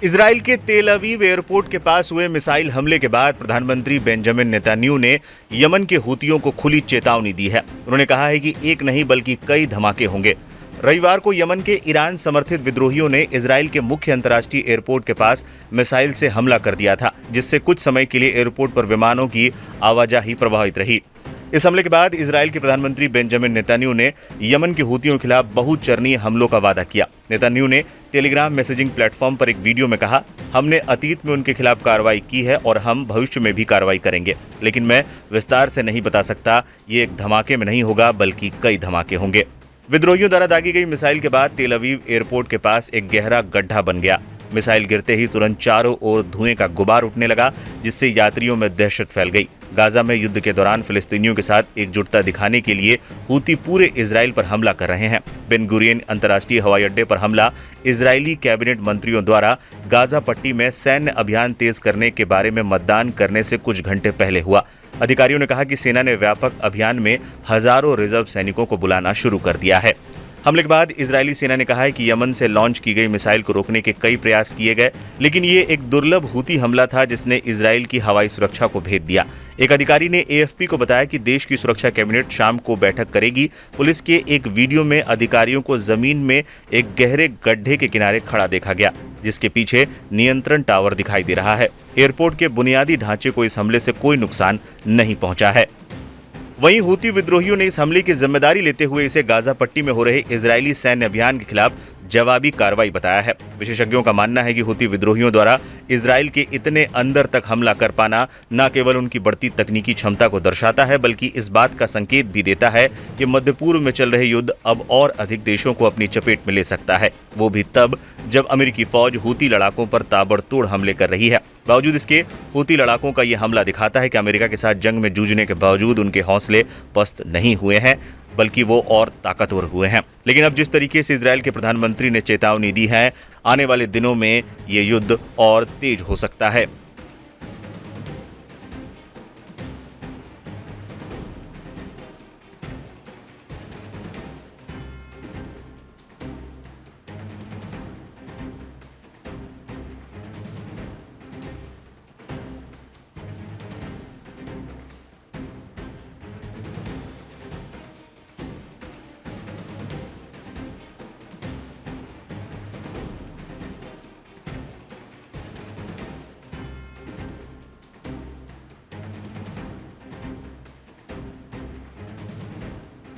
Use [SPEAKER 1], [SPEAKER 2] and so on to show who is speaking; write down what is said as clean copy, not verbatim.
[SPEAKER 1] Israel के तेल Aviv airport के पास हुए मिसाइल हमले के बाद प्रधानमंत्री बेंजामिन नेतन्याहू ने यमन के हूतियों को खुली चेतावनी दी है। उन्होंने कहा है कि एक नहीं बल्कि कई धमाके होंगे। रविवार को यमन के ईरान समर्थित विद्रोहियों ने इजराइल के मुख्य अंतर्राष्ट्रीय एयरपोर्ट के पास मिसाइल से हमला कर दिया था, जिससे कुछ समय के लिए एयरपोर्ट पर विमानों की आवाजाही प्रभावित रही। इस हमले के बाद इजराइल के प्रधानमंत्री बेंजामिन नेतन्याहू ने यमन के हूतियों के खिलाफ बहुचरणीय हमलों का वादा किया। नेतन्याहू ने टेलीग्राम मैसेजिंग प्लेटफॉर्म पर एक वीडियो में कहा, हमने अतीत में उनके खिलाफ कार्रवाई की है और हम भविष्य में भी कार्रवाई करेंगे, लेकिन मैं विस्तार से नहीं बता सकता। ये एक धमाके में नहीं होगा बल्कि कई धमाके होंगे। विद्रोहियों द्वारा दागी गई मिसाइल के बाद तेल अवीव एयरपोर्ट के पास एक गहरा गड्ढा बन गया। मिसाइल गिरते ही तुरंत चारों ओर धुएं का गुबार उठने लगा, जिससे यात्रियों में दहशत फैल गई। गाजा में युद्ध के दौरान फिलिस्तीनियों के साथ एकजुटता दिखाने के लिए हूती पूरे इजराइल पर हमला कर रहे हैं। बेन गुरियन अंतर्राष्ट्रीय हवाई अड्डे पर हमला इजरायली कैबिनेट मंत्रियों द्वारा गाजा पट्टी में सैन्य अभियान तेज करने के बारे में मतदान करने से कुछ घंटे पहले हुआ। अधिकारियों ने कहा कि सेना ने व्यापक अभियान में हजारों रिजर्व सैनिकों को बुलाना शुरू कर दिया है। हमले के बाद इजरायली सेना ने कहा है कि यमन से लॉन्च की गई मिसाइल को रोकने के कई प्रयास किए गए, लेकिन ये एक दुर्लभ हूती हमला था जिसने इजराइल की हवाई सुरक्षा को भेद दिया। एक अधिकारी ने एएफपी को बताया कि देश की सुरक्षा कैबिनेट शाम को बैठक करेगी। पुलिस के एक वीडियो में अधिकारियों को जमीन में एक गहरे गड्ढे के किनारे खड़ा देखा गया, जिसके पीछे नियंत्रण टावर दिखाई दे रहा है। एयरपोर्ट के बुनियादी ढांचे को इस हमले से कोई नुकसान नहीं पहुंचा है। वहीं हूती विद्रोहियों ने इस हमले की जिम्मेदारी लेते हुए इसे गाजा पट्टी में हो रहे इजरायली सैन्य अभियान के खिलाफ जवाबी कार्रवाई बताया है। विशेषज्ञों का मानना है कि हूती विद्रोहियों द्वारा इजराइल के इतने अंदर तक हमला कर पाना न केवल उनकी बढ़ती तकनीकी क्षमता को दर्शाता है, बल्कि इस बात का संकेत भी देता है कि मध्य पूर्व में चल रहे युद्ध अब और अधिक देशों को अपनी चपेट में ले सकता है, वो भी तब जब अमेरिकी फौज हूती लड़ाकों पर ताबड़तोड़ हमले कर रही है। बावजूद इसके हूती लड़ाकों का यह हमला दिखाता है कि अमेरिका के साथ जंग में जूझने के बावजूद उनके हौसले पस्त नहीं हुए हैं, बल्कि वो और ताकतवर हुए हैं। लेकिन अब जिस तरीके से इजराइल के प्रधानमंत्री ने चेतावनी दी है, आने वाले दिनों में ये युद्ध और तेज हो सकता है।